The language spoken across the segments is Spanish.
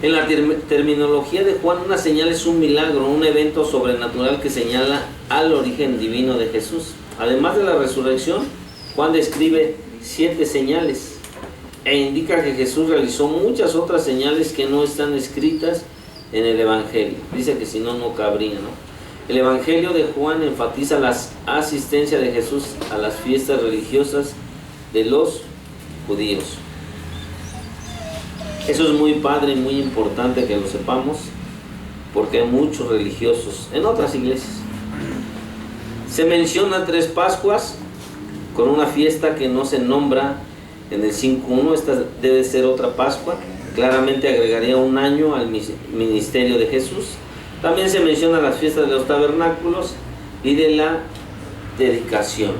En la terminología de Juan, una señal es un milagro, un evento sobrenatural que señala al origen divino de Jesús. Además de la resurrección, Juan describe 7 señales e indica que Jesús realizó muchas otras señales que no están escritas en el Evangelio. Dice que si no, no cabría, ¿no? El Evangelio de Juan enfatiza la asistencia de Jesús a las fiestas religiosas de los judíos. Eso es muy padre y muy importante que lo sepamos, porque hay muchos religiosos en otras iglesias. Se menciona 3 Pascuas con una fiesta que no se nombra en el 5.1. Esta debe ser otra Pascua. Claramente agregaría un año al ministerio de Jesús. También se menciona las fiestas de los tabernáculos y de la dedicación.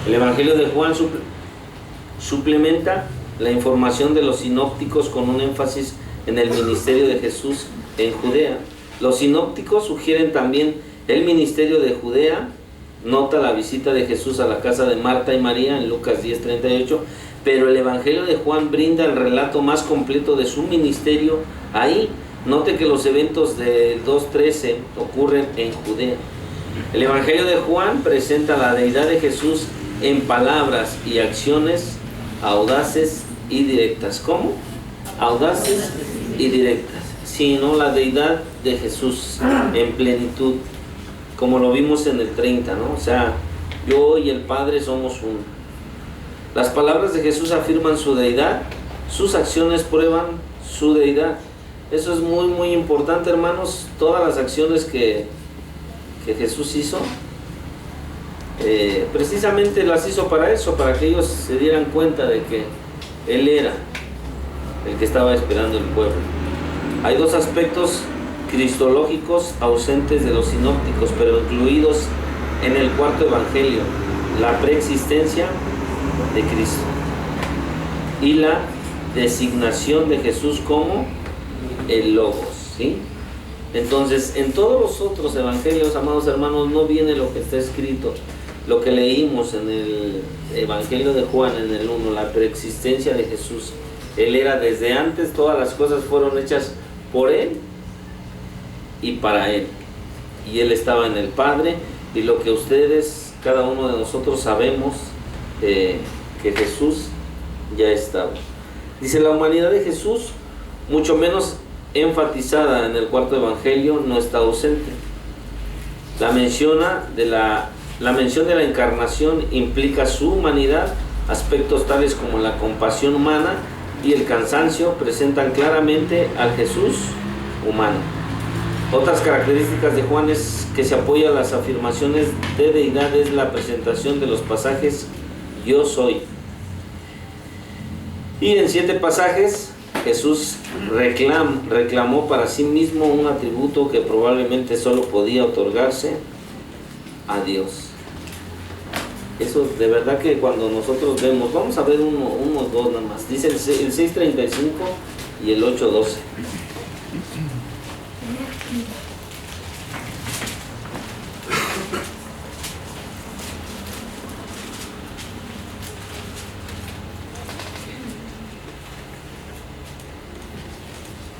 El Evangelio de Juan suplementa la información de los sinópticos con un énfasis en el ministerio de Jesús en Judea. Los sinópticos sugieren también el ministerio de Judea. Nota la visita de Jesús a la casa de Marta y María en Lucas 10:38, pero el Evangelio de Juan brinda el relato más completo de su ministerio ahí. Note que los eventos del 2:13 ocurren en Judea. El Evangelio de Juan presenta la deidad de Jesús en palabras y acciones audaces y directas. ¿Cómo? Audaces y directas. Sino la deidad de Jesús en plenitud, como lo vimos en el 30, ¿no? O sea, yo y el Padre somos uno. Las palabras de Jesús afirman su deidad, sus acciones prueban su deidad. Eso es muy, muy importante, hermanos. Todas las acciones que Jesús hizo, precisamente las hizo para eso, para que ellos se dieran cuenta de que Él era el que estaba esperando el pueblo. Hay 2 aspectos cristológicos ausentes de los sinópticos, pero incluidos en el 4.º evangelio: la preexistencia de Cristo y la designación de Jesús como el Logos, ¿sí? Entonces, en todos los otros evangelios, amados hermanos, no viene lo que está escrito, lo que leímos en el Evangelio de Juan, en el 1, la preexistencia de Jesús. Él era desde antes, todas las cosas fueron hechas por Él y para Él, y Él estaba en el Padre. Y lo que ustedes, cada uno de nosotros sabemos, que Jesús ya estaba. Dice, la humanidad de Jesús, mucho menos enfatizada en el 4.º evangelio, no está ausente. La mención de la encarnación implica su humanidad. Aspectos tales como la compasión humana y el cansancio presentan claramente al Jesús humano. Otras características de Juan es que se apoya a las afirmaciones de deidad, es la presentación de los pasajes yo soy. Y en 7 pasajes Jesús reclamó para sí mismo un atributo que probablemente solo podía otorgarse a Dios. Eso de verdad que cuando nosotros vemos, vamos a ver unos 2 nada más. Dice el 6:35 y el 8:12.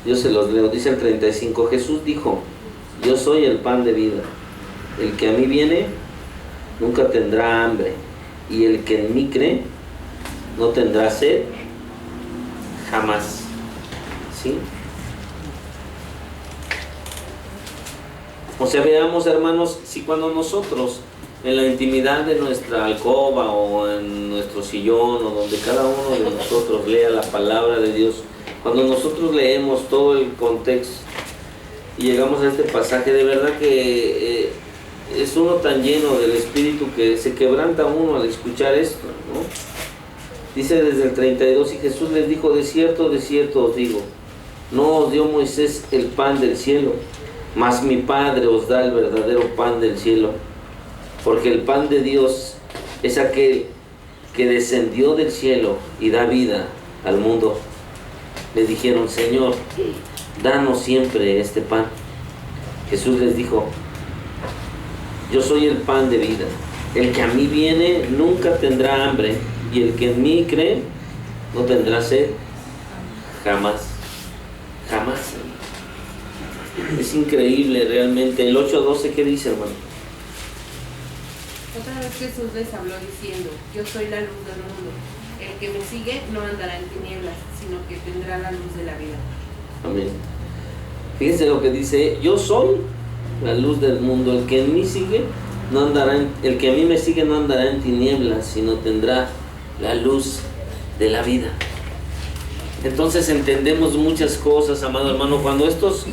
Yo se los leo. Dice el 35: Jesús dijo: yo soy el pan de vida. El que a mí viene nunca tendrá hambre, y el que en mí cree no tendrá sed jamás. ¿Sí? O sea, veamos, hermanos, si cuando nosotros en la intimidad de nuestra alcoba o en nuestro sillón o donde cada uno de nosotros lea la palabra de Dios, cuando nosotros leemos todo el contexto y llegamos a este pasaje, de verdad que es uno tan lleno del Espíritu que se quebranta uno al escuchar esto, ¿no? Dice desde el 32: y Jesús les dijo: de cierto os digo, no os dio Moisés el pan del cielo, mas mi Padre os da el verdadero pan del cielo, porque el pan de Dios es aquel que descendió del cielo y da vida al mundo. Le dijeron: Señor, danos siempre este pan. Jesús les dijo: yo soy el pan de vida. El que a mí viene nunca tendrá hambre, y el que en mí cree no tendrá sed jamás, jamás. Es increíble realmente. El 8:12, ¿qué dice, hermano? Otra vez Jesús les habló diciendo: yo soy la luz del mundo. El que me sigue no andará en tinieblas, sino que tendrá la luz de la vida. Amén. Fíjense lo que dice: yo soy la luz del mundo. El que en mí sigue no andará el que a mí me sigue no andará en tinieblas, sino tendrá la luz de la vida. Entonces entendemos muchas cosas, amado hermano, cuando estos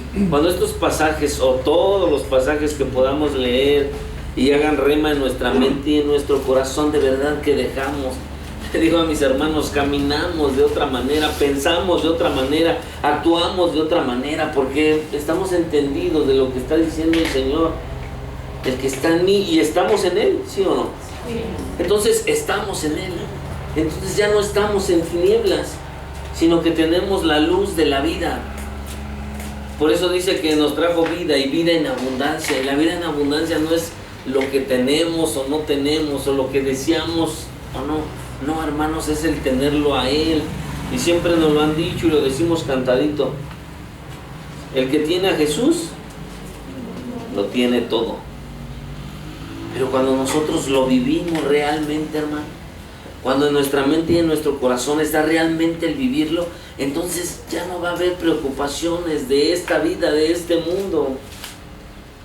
pasajes, o todos los pasajes que podamos leer y hagan rema en nuestra mente y en nuestro corazón, de verdad que dejamos, le digo a mis hermanos, caminamos de otra manera, pensamos de otra manera, actuamos de otra manera, porque estamos entendidos de lo que está diciendo el Señor, el que está en mí, y estamos en Él, ¿sí o no? Sí. Entonces estamos en Él, entonces ya no estamos en tinieblas, sino que tenemos la luz de la vida. Por eso dice que nos trajo vida, y vida en abundancia. Y la vida en abundancia no es lo que tenemos o no tenemos, o lo que deseamos o no. No, hermanos, es el tenerlo a Él. Y siempre nos lo han dicho y lo decimos cantadito: el que tiene a Jesús lo tiene todo. Pero cuando nosotros lo vivimos realmente, hermano, cuando en nuestra mente y en nuestro corazón está realmente el vivirlo, entonces ya no va a haber preocupaciones de esta vida, de este mundo.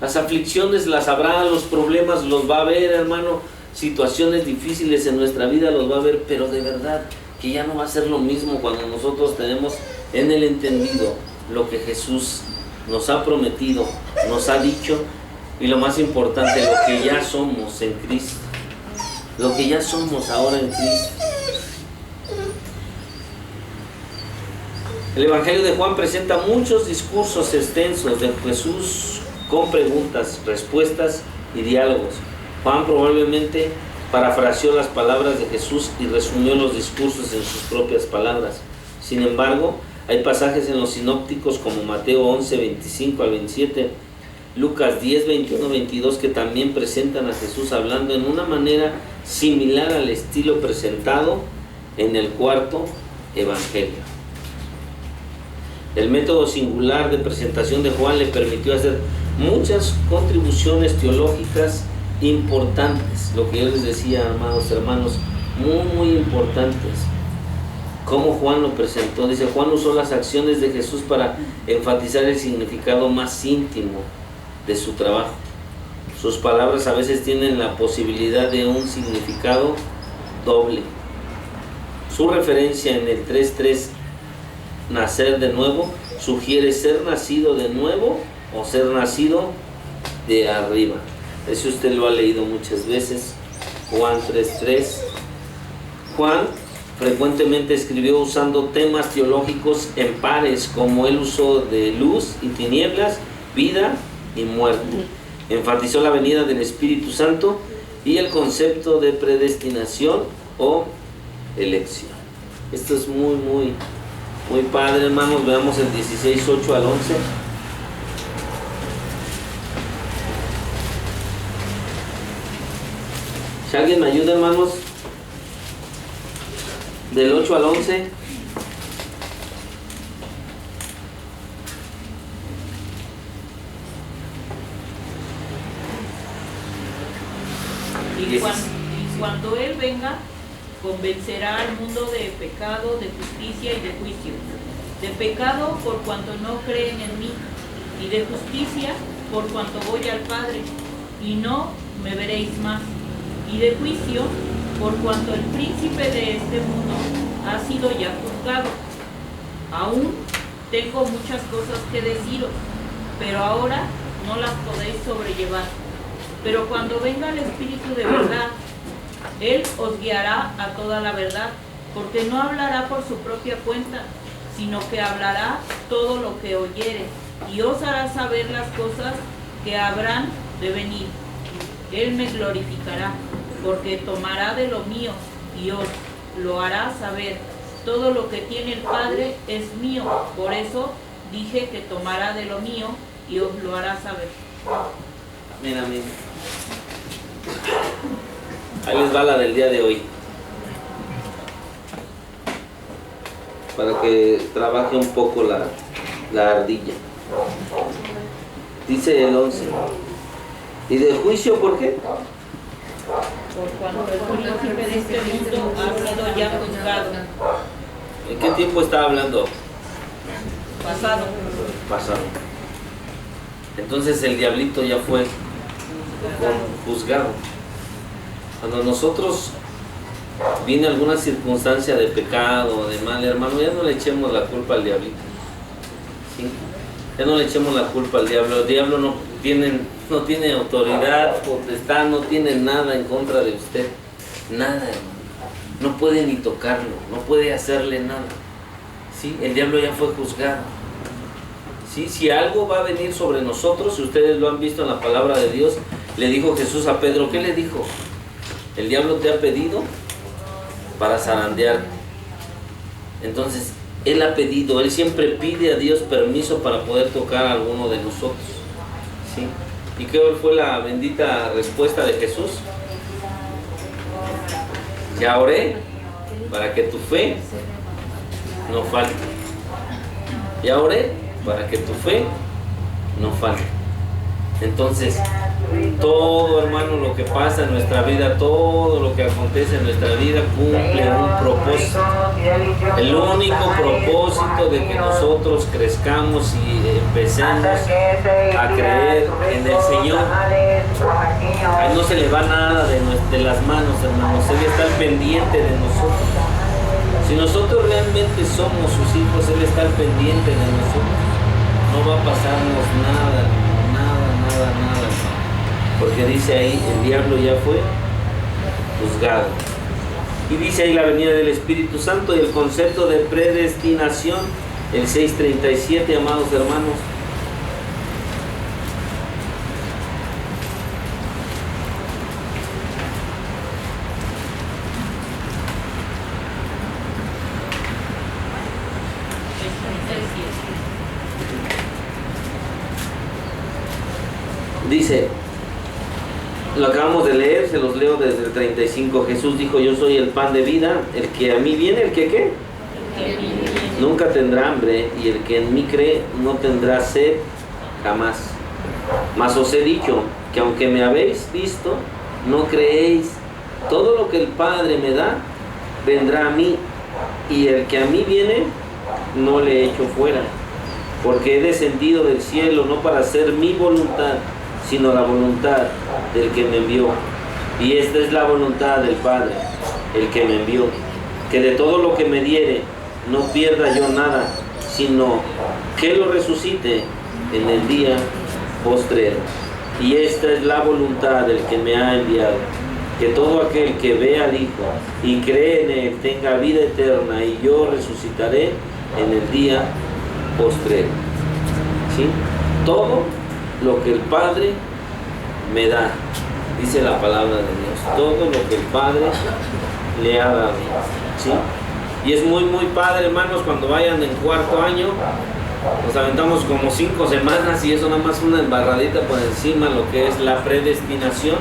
Las aflicciones las habrá, los problemas los va a haber, hermano, situaciones difíciles en nuestra vida los va a haber, pero de verdad que ya no va a ser lo mismo cuando nosotros tenemos en el entendido lo que Jesús nos ha prometido, nos ha dicho, y lo más importante, lo que ya somos en Cristo. Lo que ya somos ahora en Cristo. El Evangelio de Juan presenta muchos discursos extensos de Jesús con preguntas, respuestas y diálogos. Juan probablemente parafraseó las palabras de Jesús y resumió los discursos en sus propias palabras. Sin embargo, hay pasajes en los sinópticos como Mateo 11, 25 al 27, Lucas 10, 21, 22, que también presentan a Jesús hablando en una manera similar al estilo presentado en el cuarto Evangelio. El método singular de presentación de Juan le permitió hacer muchas contribuciones teológicas importantes, lo que yo les decía, amados hermanos, muy importantes. Cómo Juan lo presentó, dice: Juan usó las acciones de Jesús para enfatizar el significado más íntimo de su trabajo. Sus palabras a veces tienen la posibilidad de un significado doble. Su referencia en el 3:3, nacer de nuevo, sugiere ser nacido de nuevo o ser nacido de arriba. Eso usted lo ha leído muchas veces, Juan 3:3. Juan frecuentemente escribió usando temas teológicos en pares, como él usó de luz y tinieblas, vida y muerte. Enfatizó la venida del Espíritu Santo y el concepto de predestinación o elección. Esto es muy padre, hermanos. Veamos el 16, 8 al 11. Si alguien me ayuda, hermanos, del 8 al 11. Y cuando Él venga, convencerá al mundo de pecado, de justicia y de juicio. De pecado, por cuanto no creen en mí, y de justicia, por cuanto voy al Padre, y no me veréis más. Y de juicio, por cuanto el príncipe de este mundo ha sido ya juzgado. Aún tengo muchas cosas que deciros, pero ahora no las podéis sobrellevar. Pero cuando venga el Espíritu de verdad, Él os guiará a toda la verdad, porque no hablará por su propia cuenta, sino que hablará todo lo que oyere, y os hará saber las cosas que habrán de venir. Él me glorificará, porque tomará de lo mío y os lo hará saber. Todo lo que tiene el Padre es mío, por eso dije que tomará de lo mío y os lo hará saber. Amén, amén. Ahí les va la del día de hoy. para que trabaje un poco la ardilla. Dice el 11. ¿Y de juicio por qué? Por cuanto el príncipe de este mundo ha sido ya juzgado. ¿En qué tiempo está hablando? Pasado. Pasado. Entonces el diablito ya fue juzgado. Cuando nosotros viene alguna circunstancia de pecado, de mal, hermano, ya no le echemos la culpa al diablito. ¿Sí? Ya no le echemos la culpa al diablo. El diablo no tiene autoridad, potestad, no tiene nada en contra de usted. Nada, hermano. No puede ni tocarlo, no puede hacerle nada. ¿Sí? El diablo ya fue juzgado. ¿Sí? Si algo va a venir sobre nosotros, si ustedes lo han visto en la palabra de Dios, le dijo Jesús a Pedro, ¿qué le dijo? El diablo te ha pedido para zarandear. Entonces, él ha pedido, él siempre pide a Dios permiso para poder tocar a alguno de nosotros. ¿Sí? ¿Y qué fue la bendita respuesta de Jesús? Ya oré para que tu fe no falte. Ya oré para que tu fe no falte. Entonces, todo, hermano, lo que pasa en nuestra vida, todo lo que acontece en nuestra vida cumple un propósito. El único propósito de que nosotros crezcamos y empecemos a creer en el Señor. A Él no se le va nada de las manos, hermanos. Él está al pendiente de nosotros. Si nosotros realmente somos sus hijos, Él está al pendiente de nosotros. No va a pasarnos nada. Porque dice ahí, el diablo ya fue juzgado. Y dice ahí la venida del Espíritu Santo y el concepto de predestinación, el 6:37, amados hermanos. Dice, lo acabamos de leer, se los leo desde el 35. Jesús dijo, yo soy el pan de vida, el que a mí viene, ¿el que qué? Nunca tendrá hambre, y el que en mí cree no tendrá sed jamás. Mas os he dicho que aunque me habéis visto, no creéis. Todo lo que el Padre me da, vendrá a mí, y el que a mí viene, no le echo fuera. Porque he descendido del cielo no para hacer mi voluntad, sino la voluntad del que me envió. Y esta es la voluntad del Padre, el que me envió, que de todo lo que me diere no pierda yo nada, sino que lo resucite en el día postrero. Y esta es la voluntad del que me ha enviado, que todo aquel que ve al Hijo y cree en Él tenga vida eterna, y yo resucitaré en el día postrero. ¿Sí? Todo lo que el Padre me da, dice la palabra de Dios, todo lo que el Padre le ha dado. ¿Sí? Y es muy padre, hermanos, cuando vayan en cuarto año, nos aventamos como 5 semanas y eso nada más una embarradita por encima, lo que es la predestinación.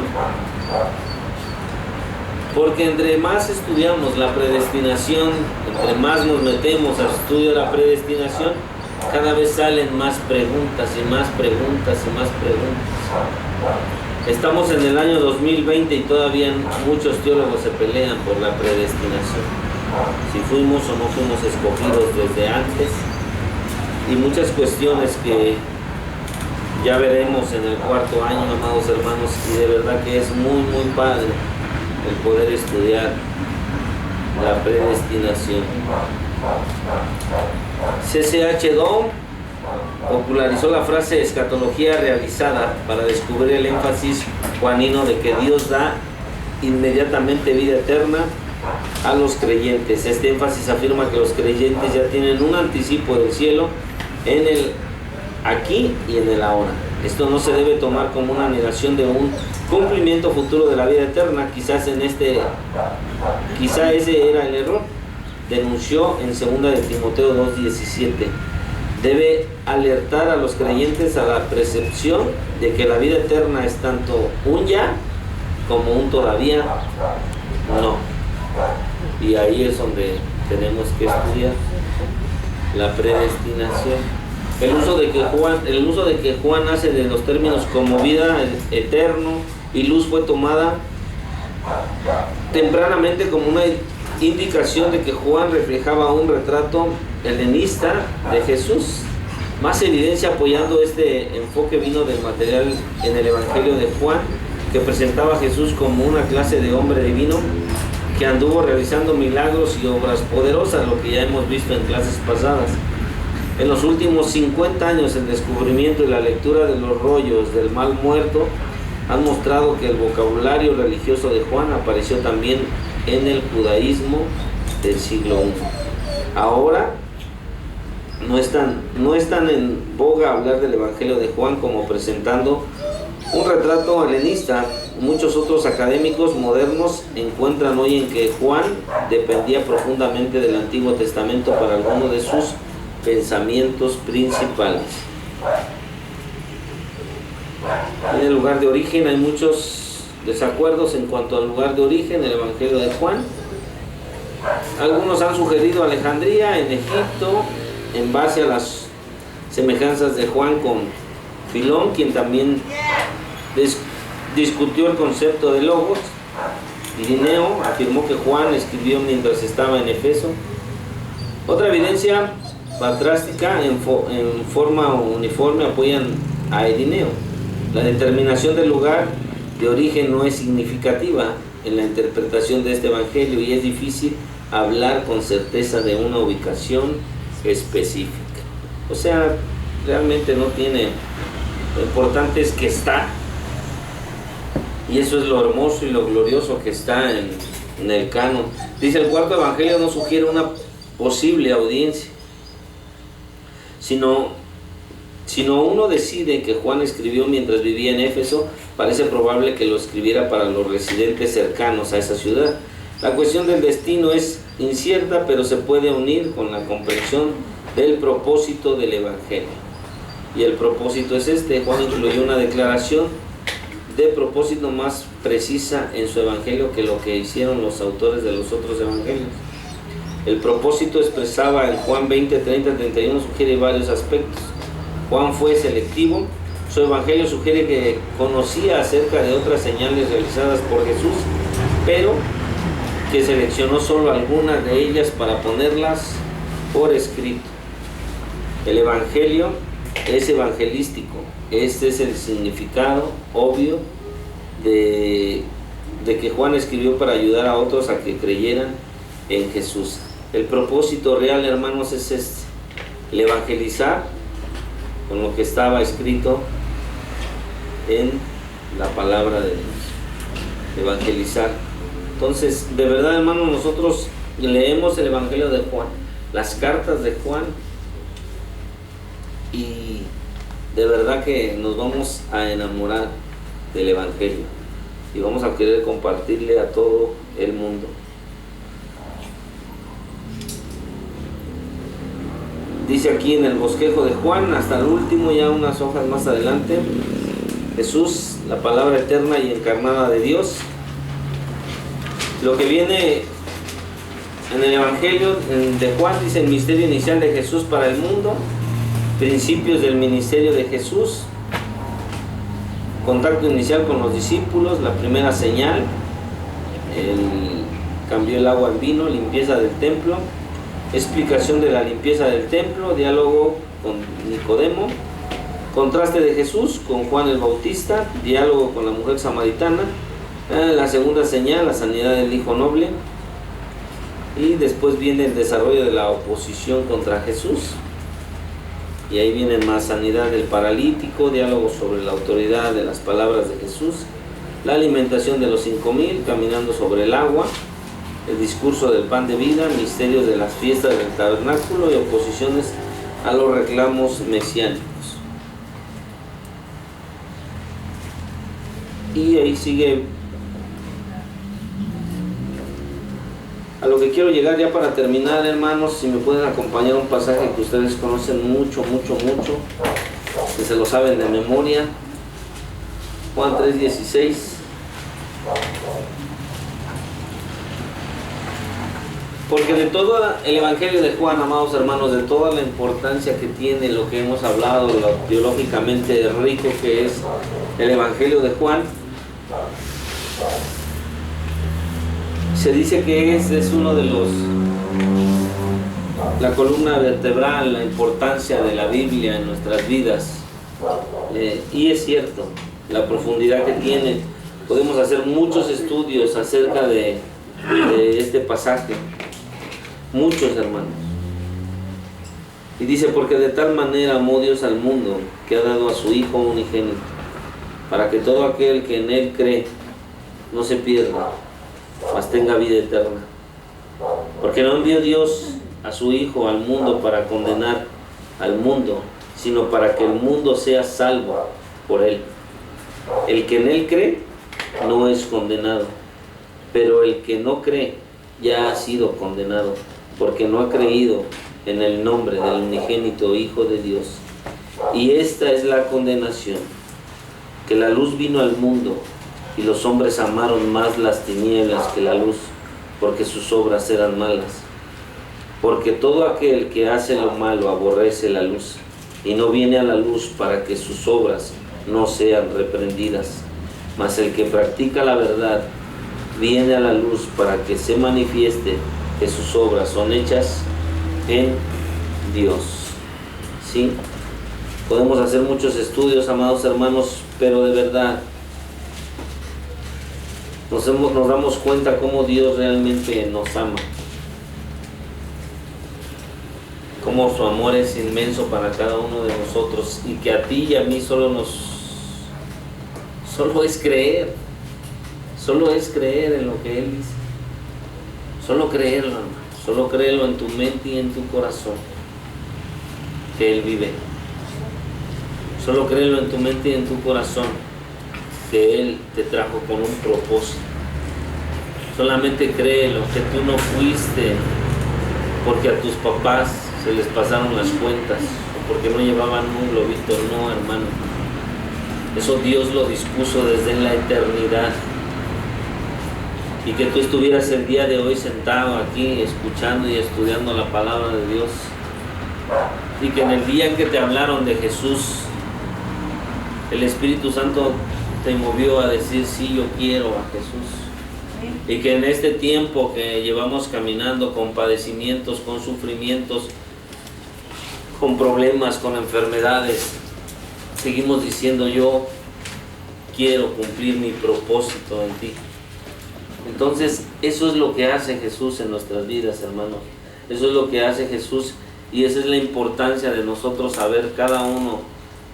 Porque entre más estudiamos la predestinación, entre más nos metemos al estudio de la predestinación, cada vez salen más preguntas y más preguntas y más preguntas. Estamos en el año 2020 y todavía muchos teólogos se pelean por la predestinación. Si fuimos o no fuimos escogidos desde antes. Y muchas cuestiones que ya veremos en el cuarto año, amados hermanos, y de verdad que es muy padre el poder estudiar la predestinación. C.C.H. Down popularizó la frase escatología realizada para descubrir el énfasis juanino de que Dios da inmediatamente vida eterna a los creyentes. Este énfasis afirma que los creyentes ya tienen un anticipo del cielo en el aquí y en el ahora. Esto no se debe tomar como una negación de un cumplimiento futuro de la vida eterna. Quizá ese era el error. Denunció en 2 de Timoteo 2:17. Debe alertar a los creyentes a la percepción de que la vida eterna es tanto un ya como un todavía no. Y ahí es donde tenemos que estudiar: la predestinación. El uso de que Juan hace de los términos como vida, eterno y luz fue tomada tempranamente como una indicación de que Juan reflejaba un retrato helenista de Jesús. Más evidencia apoyando este enfoque vino del material en el Evangelio de Juan, que presentaba a Jesús como una clase de hombre divino que anduvo realizando milagros y obras poderosas, lo que ya hemos visto en clases pasadas. En los últimos 50 años, el descubrimiento y la lectura de los rollos del mal muerto han mostrado que el vocabulario religioso de Juan apareció también en el judaísmo del siglo I. Ahora no es tan en boga hablar del Evangelio de Juan como presentando un retrato helenista. Muchos otros académicos modernos encuentran hoy en que Juan dependía profundamente del Antiguo Testamento para alguno de sus pensamientos principales. En el lugar de origen hay muchos desacuerdos en cuanto al lugar de origen del Evangelio de Juan. Algunos han sugerido Alejandría, en Egipto, en base a las semejanzas de Juan con Filón, quien también discutió el concepto de logos. Irineo afirmó que Juan escribió mientras estaba en Efeso. Otra evidencia patrástica en forma uniforme apoyan a Irineo. La determinación del lugar de origen no es significativa en la interpretación de este evangelio y es difícil hablar con certeza de una ubicación específica. O sea, realmente no tiene. Lo importante es que está, y eso es lo hermoso y lo glorioso que está en el canon. Dice: el cuarto evangelio no sugiere una posible audiencia, sino uno decide que Juan escribió mientras vivía en Éfeso. Parece probable que lo escribiera para los residentes cercanos a esa ciudad. La cuestión del destino es incierta, pero se puede unir con la comprensión del propósito del evangelio. Y el propósito es este: Juan incluyó una declaración de propósito más precisa en su evangelio que lo que hicieron los autores de los otros evangelios. El propósito expresaba en Juan 20, 30, 31 sugiere varios aspectos. Juan fue selectivo. Su evangelio sugiere que conocía acerca de otras señales realizadas por Jesús, pero que seleccionó solo algunas de ellas para ponerlas por escrito. El evangelio es evangelístico. Este es el significado obvio de que Juan escribió para ayudar a otros a que creyeran en Jesús. El propósito real, hermanos, es este: el evangelizar con lo que estaba escrito en la palabra de Dios. Evangelizar. Entonces, de verdad, hermanos, nosotros leemos el evangelio de Juan, las cartas de Juan, y de verdad que nos vamos a enamorar del evangelio y vamos a querer compartirle a todo el mundo. Dice aquí en el bosquejo de Juan, hasta el último, ya unas hojas más adelante: Jesús, la palabra eterna y encarnada de Dios. Lo que viene en el evangelio de Juan dice: el misterio inicial de Jesús para el mundo, principios del ministerio de Jesús, contacto inicial con los discípulos, la primera señal, cambió el agua en vino, limpieza del templo, explicación de la limpieza del templo, diálogo con Nicodemo, contraste de Jesús con Juan el Bautista, diálogo con la mujer samaritana, la segunda señal, la sanidad del hijo noble, y después viene el desarrollo de la oposición contra Jesús, y ahí viene más: sanidad del paralítico, diálogo sobre la autoridad de las palabras de Jesús, la alimentación de los 5,000, caminando sobre el agua, el discurso del pan de vida, misterios de las fiestas del tabernáculo y oposiciones a los reclamos mesiánicos. Y ahí sigue. A lo que quiero llegar ya para terminar, hermanos, si me pueden acompañar a un pasaje que ustedes conocen mucho, que se lo saben de memoria. Juan 3:16. Porque de todo el Evangelio de Juan, amados hermanos, de toda la importancia que tiene lo que hemos hablado, lo teológicamente rico que es el Evangelio de Juan, se dice que es uno de la columna vertebral, la importancia de la Biblia en nuestras vidas. Y es cierto, la profundidad que tiene. Podemos hacer muchos estudios acerca de este pasaje. Muchos, hermanos. Y dice, porque de tal manera amó Dios al mundo, que ha dado a su Hijo unigénito, para que todo aquel que en Él cree no se pierda, mas tenga vida eterna. Porque no envió Dios a su Hijo al mundo para condenar al mundo, sino para que el mundo sea salvo por Él. El que en Él cree no es condenado, pero el que no cree ya ha sido condenado, porque no ha creído en el nombre del unigénito Hijo de Dios. Y esta es la condenación, que la luz vino al mundo, y los hombres amaron más las tinieblas que la luz, porque sus obras eran malas. Porque todo aquel que hace lo malo aborrece la luz, y no viene a la luz para que sus obras no sean reprendidas. Mas el que practica la verdad viene a la luz para que se manifieste que sus obras son hechas en Dios. ¿Sí? Podemos hacer muchos estudios, amados hermanos, pero de verdad nos damos cuenta cómo Dios realmente nos ama, cómo su amor es inmenso para cada uno de nosotros, y que a ti y a mí solo es creer en lo que Él dice. Solo creerlo, hermano. Solo créelo en tu mente y en tu corazón, que Él vive. Solo créelo en tu mente y en tu corazón, que Él te trajo con un propósito. Solamente créelo, que tú no fuiste porque a tus papás se les pasaron las cuentas, o porque no llevaban un globito. No, hermano. Eso Dios lo dispuso desde la eternidad. Y que tú estuvieras el día de hoy sentado aquí escuchando y estudiando la palabra de Dios, y que en el día en que te hablaron de Jesús, el Espíritu Santo te movió a decir: sí, yo quiero a Jesús. Y que en este tiempo que llevamos caminando con padecimientos, con sufrimientos, con problemas, con enfermedades, seguimos diciendo: yo quiero cumplir mi propósito en ti. Entonces, eso es lo que hace Jesús en nuestras vidas, hermanos. Eso es lo que hace Jesús, y esa es la importancia de nosotros saber cada uno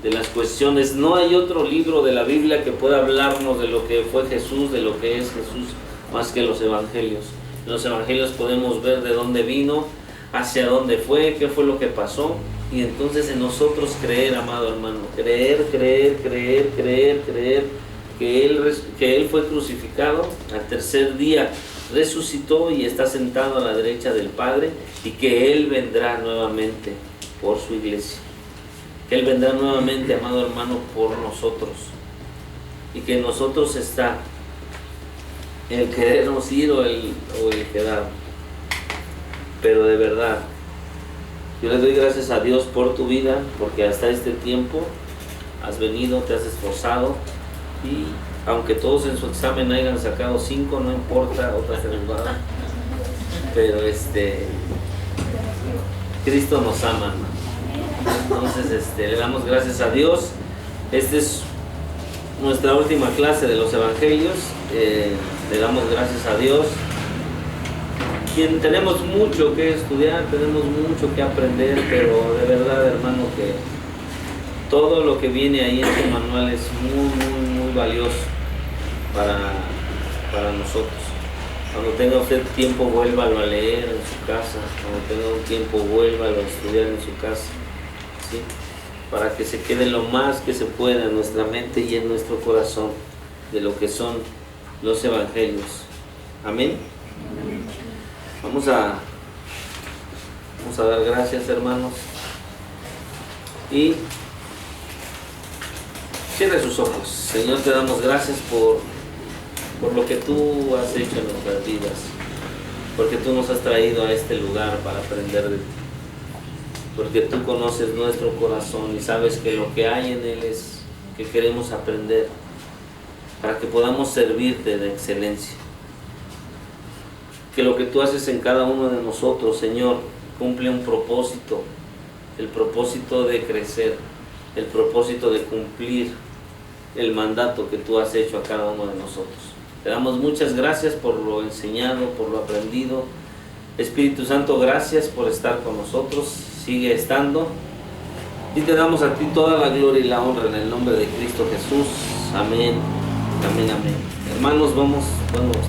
de las cuestiones. No hay otro libro de la Biblia que pueda hablarnos de lo que fue Jesús, de lo que es Jesús, más que los Evangelios. En los Evangelios podemos ver de dónde vino, hacia dónde fue, qué fue lo que pasó, y entonces en nosotros creer, amado hermano, creer, que Él fue crucificado, al tercer día resucitó y está sentado a la derecha del Padre, y que Él vendrá nuevamente por su iglesia, que Él vendrá nuevamente, amado hermano, por nosotros, y que en nosotros está el querernos ir o el quedar. Pero de verdad, yo le doy gracias a Dios por tu vida, porque hasta este tiempo has venido, te has esforzado, y aunque todos en su examen hayan sacado 5, no importa, otra se les va a dar. Pero Cristo nos ama, hermano. Entonces le damos gracias a Dios. Esta es nuestra última clase de los Evangelios. Le damos gracias a Dios. Tenemos mucho que estudiar, tenemos mucho que aprender, pero de verdad, hermano, que todo lo que viene ahí en su manual es muy valioso para nosotros. Cuando tenga usted tiempo, vuélvalo a leer en su casa. Cuando tenga un tiempo, vuélvalo a estudiar en su casa, ¿sí? Para que se quede lo más que se pueda en nuestra mente y en nuestro corazón de lo que son los Evangelios. Amén. Vamos a dar gracias, hermanos, y cierre sus ojos. Señor, te damos gracias por lo que tú has hecho en nuestras vidas. porque tú nos has traído a este lugar para aprender de ti, porque tú conoces nuestro corazón y sabes que lo que hay en él es que queremos aprender para que podamos servirte de excelencia. Que lo que tú haces en cada uno de nosotros, Señor, cumple un propósito, el propósito de crecer, el propósito de cumplir el mandato que tú has hecho a cada uno de nosotros. Te damos muchas gracias por lo enseñado, por lo aprendido. Espíritu Santo, gracias por estar con nosotros, sigue estando. Y te damos a ti toda la gloria y la honra en el nombre de Cristo Jesús. Amén, amén, amén. Hermanos, vamos.